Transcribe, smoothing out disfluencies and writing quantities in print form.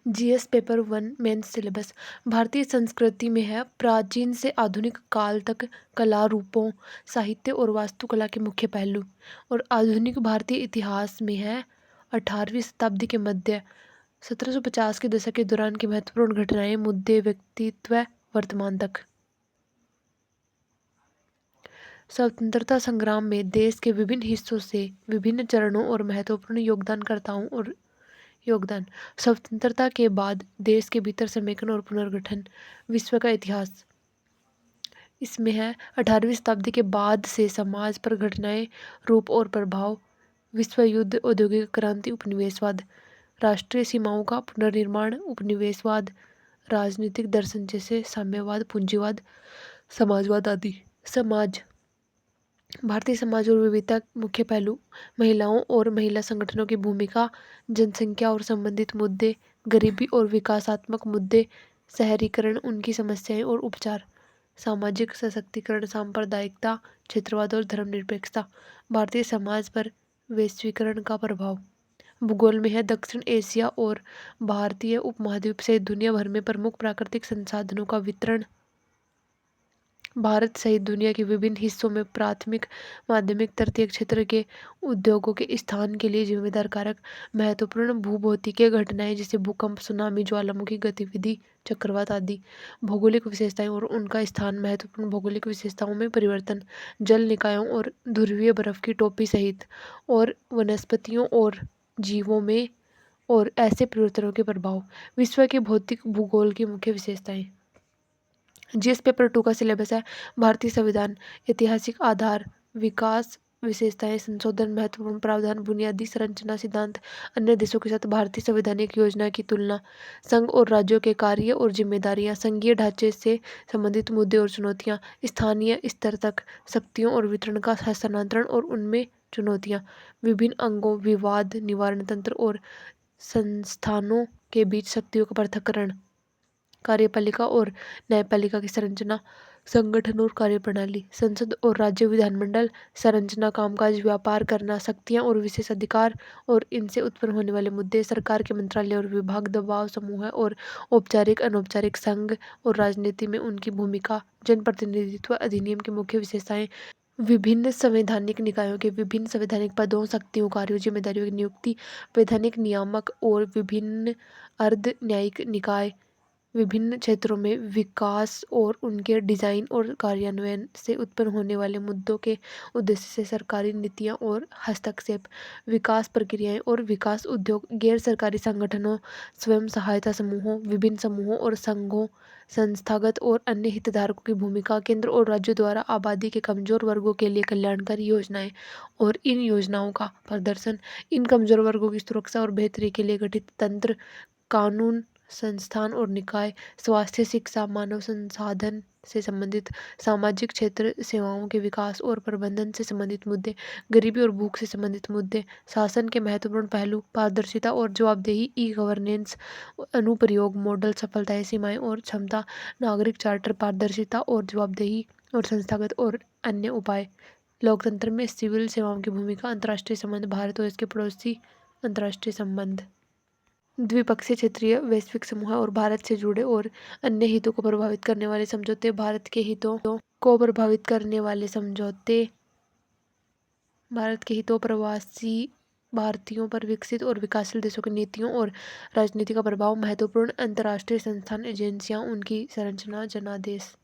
GS paper 1 mains syllabus भारतीय संस्कृति में है प्राचीन से आधुनिक काल तक कला रूपों, साहित्य और वास्तुकला के मुख्य पहलू। और आधुनिक भारतीय इतिहास में है 18वीं शताब्दी के मध्य 1750 के दशक के दौरान की महत्वपूर्ण घटनाएं, मुद्दे, व्यक्तित्व वर्तमान तक। स्वतंत्रता संग्राम में देश के विभिन्न हिस्सों से विभिन्न चरणों और महत्वपूर्ण योगदानकर्ताओं और योगदान। स्वतंत्रता के बाद देश के भीतर समेकन और पुनर्गठन। विश्व का इतिहास इसमें है 18वीं शताब्दी के बाद से समाज पर घटनाएं, रूप और प्रभाव। विश्व युद्ध, औद्योगिक क्रांति, उपनिवेशवाद। राष्ट्रीय सीमाओं का पुनर्निर्माण, उपनिवेशवाद। राजनीतिक दर्शन जैसे साम्यवाद, पूंजीवाद, समाजवाद आदि। समाज भारतीय समाज और विविधता मुख्य पहलू। महिलाओं और महिला संगठनों की भूमिका, जनसंख्या और संबंधित मुद्दे, गरीबी और विकासात्मक मुद्दे, शहरीकरण, उनकी समस्याएं और उपचार। सामाजिक सशक्तिकरण, सांप्रदायिकता, क्षेत्रवाद और धर्मनिरपेक्षता। भारतीय समाज पर वैश्वीकरण का प्रभाव। भूगोल में है दक्षिण एशिया और भारतीय उपमहाद्वीप से दुनिया भर में प्रमुख प्राकृतिक संसाधनों का वितरण। भारत सहित दुनिया के विभिन्न हिस्सों में प्राथमिक, माध्यमिक, तृतीय क्षेत्र के उद्योगों के स्थान के लिए जिम्मेदार कारक। महत्वपूर्ण भूभौतिकीय घटनाएं जैसे भूकंप, सुनामी, ज्वालामुखी गतिविधि, चक्रवात आदि। भौगोलिक विशेषताएं और उनका स्थान। महत्वपूर्ण भौगोलिक विशेषताओं में परिवर्तन, जल निकायों और ध्रुवीय बर्फ की टोपी सहित और वनस्पतियों और जीवों में और ऐसे परिवर्तनों के प्रभाव। विश्व के भौतिक भूगोल की मुख्य विशेषताएं। जीएस पेपर 2 का सिलेबस है भारतीय संविधान, ऐतिहासिक आधार, विकास विशेषताएं, संशोधन, महत्वपूर्ण प्रावधान, बुनियादी संरचना सिद्धांत, अन्य देशों के साथ भारतीय संवैधानिक योजना की तुलना, संघ और राज्यों के कार्य और जिम्मेदारियां, संघीय ढांचे से संबंधित मुद्दे और चुनौतियां, स्थानीय स्तर तक शक्तियों और वितरण का हस्तांतरण और उनमें चुनौतियां, विभिन्न अंगों, विवाद निवारण तंत्र और संस्थानों के बीच शक्तियों का पृथक्करण, कार्यपालिका और न्यायपालिका की संरचना, संगठन और कार्यप्रणाली, संसद और राज्य विधानमंडल, संरचना, कामकाज, व्यापार करना, शक्तियां और विशेष अधिकार और इनसे उत्पन्न होने वाले मुद्दे, सरकार के मंत्रालय और विभाग, दबाव समूह और औपचारिक अनौपचारिक संघ और राजनीति में उनकी भूमिका, जनप्रतिनिधित्व अधिनियम की मुख्य विशेषताएं, विभिन्न संवैधानिक निकायों के विभिन्न संवैधानिक पदों, शक्तियों, कार्यों, जिम्मेदारियों की नियुक्ति, वैधानिक नियामक और विभिन्न अर्ध न्यायिक निकाय, विभिन्न क्षेत्रों में विकास और उनके डिजाइन और कार्यान्वयन से उत्पन्न होने वाले मुद्दों के उद्देश्य से सरकारी नीतियां और हस्तक्षेप, विकास प्रक्रियाएं और विकास उद्योग, गैर सरकारी संगठनों, स्वयं सहायता समूहों, विभिन्न समूहों और संघों, संस्थागत और अन्य हितधारकों की भूमिका, केंद्र और राज्यों द्वारा आबादी के कमजोर वर्गों के लिए कल्याणकारी योजनाएं और इन योजनाओं का प्रदर्शन, इन कमजोर वर्गों की सुरक्षा और बेहतरी के लिए गठित तंत्र, कानून, संस्थान और निकाय, स्वास्थ्य, शिक्षा, मानव संसाधन से संबंधित, सामाजिक क्षेत्र, सेवाओं के विकास और प्रबंधन से संबंधित मुद्दे, गरीबी और भूख से संबंधित मुद्दे, शासन के महत्वपूर्ण पहलू, पारदर्शिता और जवाबदेही, ई गवर्नेंस, अनुप्रयोग मॉडल, सफलताएं, सीमाएं और क्षमता, नागरिक चार्टर, पारदर्शिता और जवाबदेही और संस्थागत और अन्य उपाय, लोकतंत्र में सिविल सेवाओं की भूमिका, अंतर्राष्ट्रीय संबंध, भारत और इसके पड़ोसी, अंतर्राष्ट्रीय संबंध, द्विपक्षीय, क्षेत्रीय, वैश्विक समूह और भारत से जुड़े और अन्य हितों को प्रभावित करने वाले समझौते, भारत के हितों को प्रभावित करने वाले समझौते, भारत के हितों, प्रवासी भारतीयों पर विकसित और विकासशील देशों की नीतियों और राजनीति का प्रभाव, महत्वपूर्ण अंतर्राष्ट्रीय संस्थान, एजेंसियां, उनकी संरचना, जनादेश।